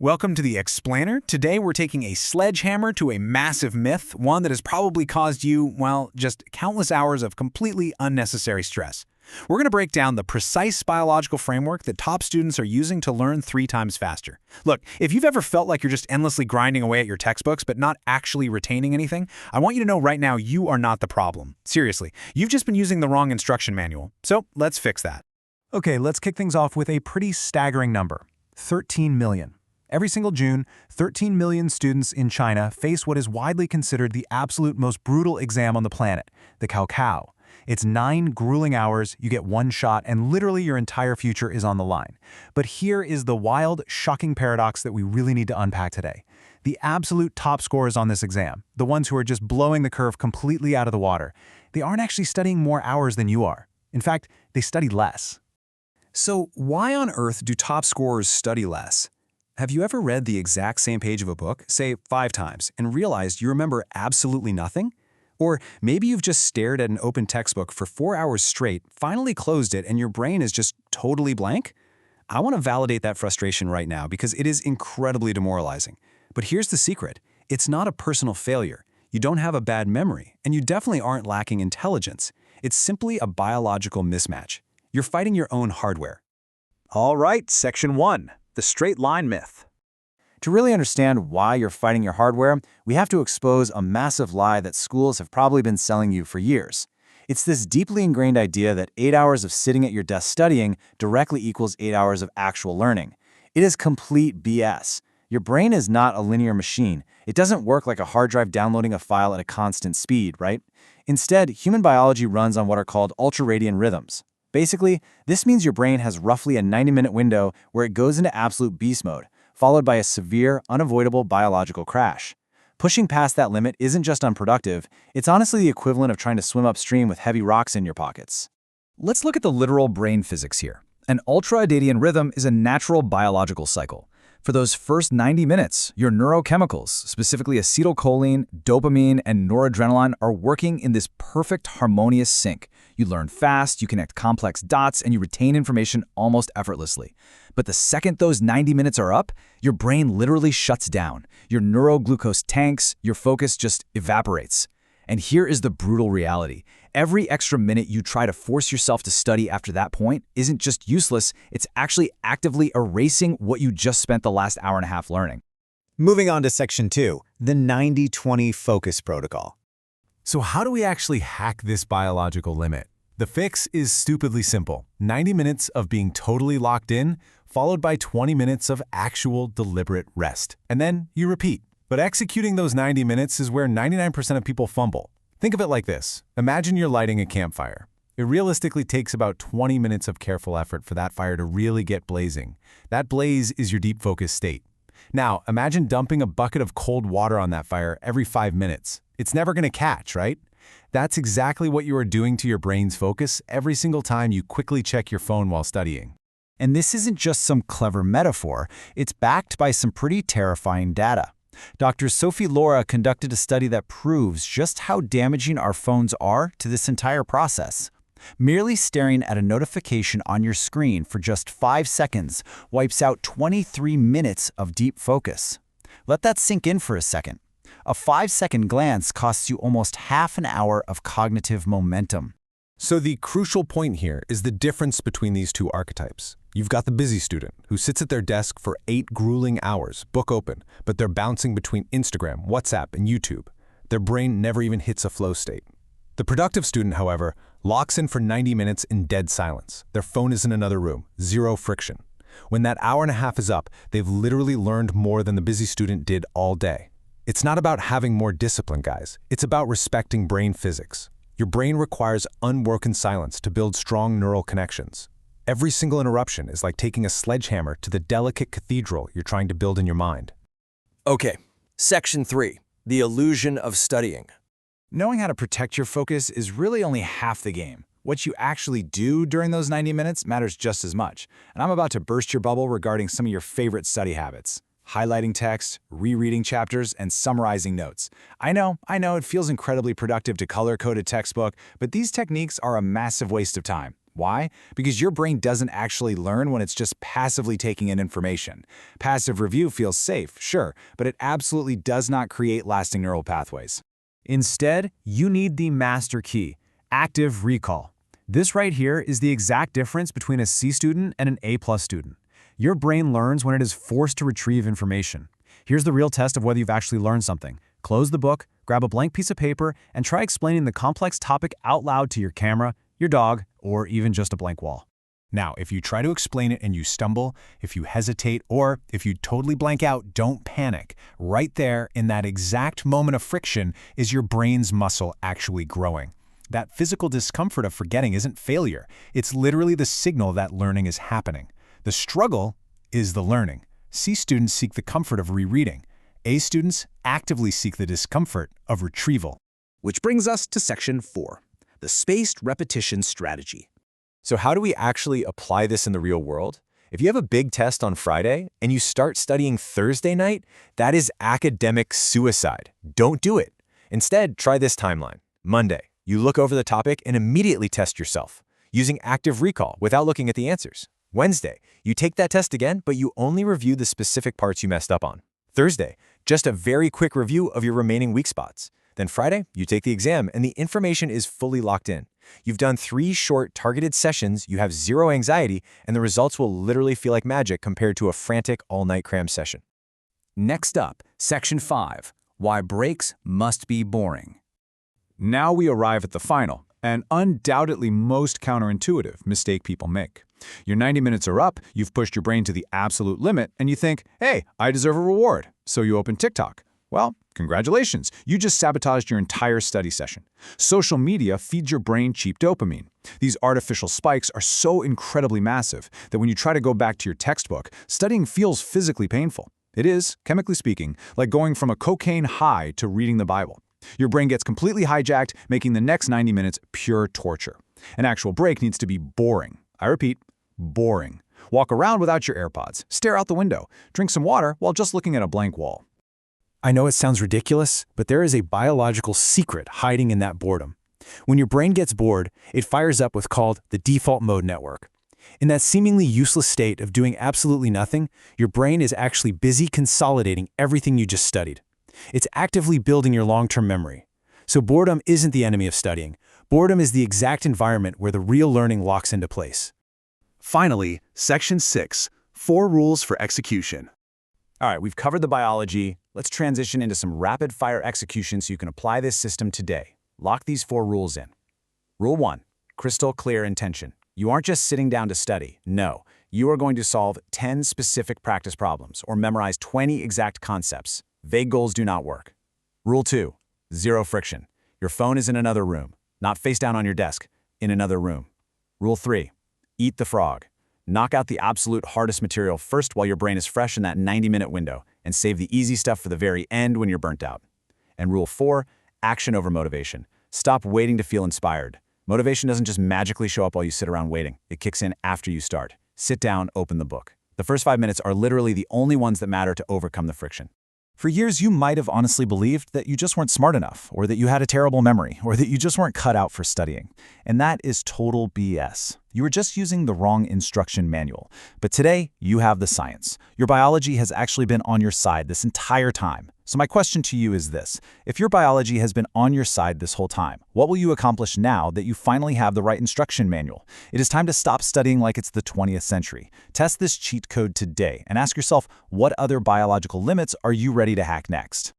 Welcome to the Explainer. Today we're taking a sledgehammer to a massive myth, one that has probably caused you, well, just countless hours of completely unnecessary stress. We're going to break down the precise biological framework that top students are using to learn 3 times faster. Look, if you've ever felt like you're just endlessly grinding away at your textbooks but not actually retaining anything, I want you to know right now you are not the problem. Seriously, you've just been using the wrong instruction manual. So let's fix that. Okay, let's kick things off with a pretty staggering number, 13 million. Every single June, 13 million students in China face what is widely considered the absolute most brutal exam on the planet, the Gao Kao. It's 9 grueling hours, you get 1 shot, and literally your entire future is on the line. But here is the wild, shocking paradox that we really need to unpack today. The absolute top scorers on this exam, the ones who are just blowing the curve completely out of the water, they aren't actually studying more hours than you are. In fact, they study less. So why on earth do top scorers study less? Have you ever read the exact same page of a book, say 5 times, and realized you remember absolutely nothing? Or maybe you've just stared at an open textbook for 4 hours straight, finally closed it, and your brain is just totally blank? I want to validate that frustration right now because it is incredibly demoralizing. But here's the secret. It's not a personal failure. You don't have a bad memory, and you definitely aren't lacking intelligence. It's simply a biological mismatch. You're fighting your own hardware. All right, Section 1. The straight line myth. To really understand why you're fighting your hardware, we have to expose a massive lie that schools have probably been selling you for years. It's this deeply ingrained idea that 8 hours of sitting at your desk studying directly equals 8 hours of actual learning. It is complete BS. Your brain is not a linear machine. It doesn't work like a hard drive downloading a file at a constant speed, right? Instead, human biology runs on what are called ultradian rhythms. Basically, this means your brain has roughly a 90-minute window where it goes into absolute beast mode, followed by a severe, unavoidable biological crash. Pushing past that limit isn't just unproductive, it's honestly the equivalent of trying to swim upstream with heavy rocks in your pockets. Let's look at the literal brain physics here. An ultradian rhythm is a natural biological cycle. For those first 90 minutes, your neurochemicals, specifically acetylcholine, dopamine, and noradrenaline, are working in this perfect harmonious sync. You learn fast, you connect complex dots, and you retain information almost effortlessly. But the second those 90 minutes are up, your brain literally shuts down. Your neuroglucose tanks, your focus just evaporates. And here is the brutal reality. Every extra minute you try to force yourself to study after that point isn't just useless, it's actually actively erasing what you just spent the last hour and a half learning. Moving on to Section 2, the 90-20 focus protocol. So how do we actually hack this biological limit? The fix is stupidly simple. 90 minutes of being totally locked in, followed by 20 minutes of actual deliberate rest. And then you repeat. But executing those 90 minutes is where 99% of people fumble. Think of it like this. Imagine you're lighting a campfire. It realistically takes about 20 minutes of careful effort for that fire to really get blazing. That blaze is your deep focus state. Now, imagine dumping a bucket of cold water on that fire every 5 minutes. It's never going to catch, right? That's exactly what you are doing to your brain's focus every single time you quickly check your phone while studying. And this isn't just some clever metaphor, it's backed by some pretty terrifying data. Dr. Sophie Laura conducted a study that proves just how damaging our phones are to this entire process. Merely staring at a notification on your screen for just 5 seconds wipes out 23 minutes of deep focus. Let that sink in for a second. A 5-second glance costs you almost half an hour of cognitive momentum. So the crucial point here is the difference between these two archetypes. You've got the busy student who sits at their desk for 8 grueling hours, book open, but they're bouncing between Instagram, WhatsApp, and YouTube. Their brain never even hits a flow state. The productive student, however, locks in for 90 minutes in dead silence. Their phone is in another room, zero friction. When that hour and a half is up, they've literally learned more than the busy student did all day. It's not about having more discipline, guys. It's about respecting brain physics. Your brain requires unbroken silence to build strong neural connections. Every single interruption is like taking a sledgehammer to the delicate cathedral you're trying to build in your mind. Okay, Section 3, the illusion of studying. Knowing how to protect your focus is really only half the game. What you actually do during those 90 minutes matters just as much. And I'm about to burst your bubble regarding some of your favorite study habits. Highlighting text, rereading chapters, and summarizing notes. I know, it feels incredibly productive to color-code a textbook, but these techniques are a massive waste of time. Why? Because your brain doesn't actually learn when it's just passively taking in information. Passive review feels safe, sure, but it absolutely does not create lasting neural pathways. Instead, you need the master key, active recall. This right here is the exact difference between a C student and an A+ student. Your brain learns when it is forced to retrieve information. Here's the real test of whether you've actually learned something. Close the book, grab a blank piece of paper, and try explaining the complex topic out loud to your camera, your dog, or even just a blank wall. Now, if you try to explain it and you stumble, if you hesitate, or if you totally blank out, don't panic. Right there, in that exact moment of friction, is your brain's muscle actually growing. That physical discomfort of forgetting isn't failure. It's literally the signal that learning is happening. The struggle is the learning. C students seek the comfort of rereading. A students actively seek the discomfort of retrieval. Which brings us to Section 4, the spaced repetition strategy. So how do we actually apply this in the real world? If you have a big test on Friday and you start studying Thursday night, that is academic suicide. Don't do it. Instead, try this timeline. Monday, you look over the topic and immediately test yourself, using active recall without looking at the answers. Wednesday, you take that test again, but you only review the specific parts you messed up on. Thursday, just a very quick review of your remaining weak spots. Then Friday, you take the exam and the information is fully locked in. You've done 3 short, targeted sessions, you have zero anxiety, and the results will literally feel like magic compared to a frantic all-night cram session. Next up, Section 5, why breaks must be boring. Now we arrive at the final, and undoubtedly most counterintuitive mistake people make. Your 90 minutes are up, you've pushed your brain to the absolute limit, and you think, hey, I deserve a reward. So you open TikTok. Well, congratulations, you just sabotaged your entire study session. Social media feeds your brain cheap dopamine. These artificial spikes are so incredibly massive that when you try to go back to your textbook, studying feels physically painful. It is, chemically speaking, like going from a cocaine high to reading the Bible. Your brain gets completely hijacked, making the next 90 minutes pure torture. An actual break needs to be boring. I repeat, boring. Walk around without your AirPods, stare out the window, drink some water while just looking at a blank wall. I know it sounds ridiculous, but there is a biological secret hiding in that boredom. When your brain gets bored, it fires up what's called the default mode network. In that seemingly useless state of doing absolutely nothing, your brain is actually busy consolidating everything you just studied. It's actively building your long-term memory. So boredom isn't the enemy of studying. Boredom is the exact environment where the real learning locks into place. Finally, Section 6, 4 rules for execution. All right, we've covered the biology. Let's transition into some rapid-fire execution so you can apply this system today. Lock these 4 rules in. Rule 1, crystal clear intention. You aren't just sitting down to study. No, you are going to solve 10 specific practice problems or memorize 20 exact concepts. Vague goals do not work. Rule 2, zero friction. Your phone is in another room, not face down on your desk, in another room. Rule 3, eat the frog. Knock out the absolute hardest material first while your brain is fresh in that 90-minute window, and save the easy stuff for the very end when you're burnt out. And Rule 4, action over motivation. Stop waiting to feel inspired. Motivation doesn't just magically show up while you sit around waiting. It kicks in after you start. Sit down, open the book. The first 5 minutes are literally the only ones that matter to overcome the friction. For years, you might have honestly believed that you just weren't smart enough, or that you had a terrible memory, or that you just weren't cut out for studying. And that is total BS. You were just using the wrong instruction manual. But today, you have the science. Your biology has actually been on your side this entire time. So my question to you is this. If your biology has been on your side this whole time, what will you accomplish now that you finally have the right instruction manual? It is time to stop studying like it's the 20th century. Test this cheat code today and ask yourself, what other biological limits are you ready to hack next?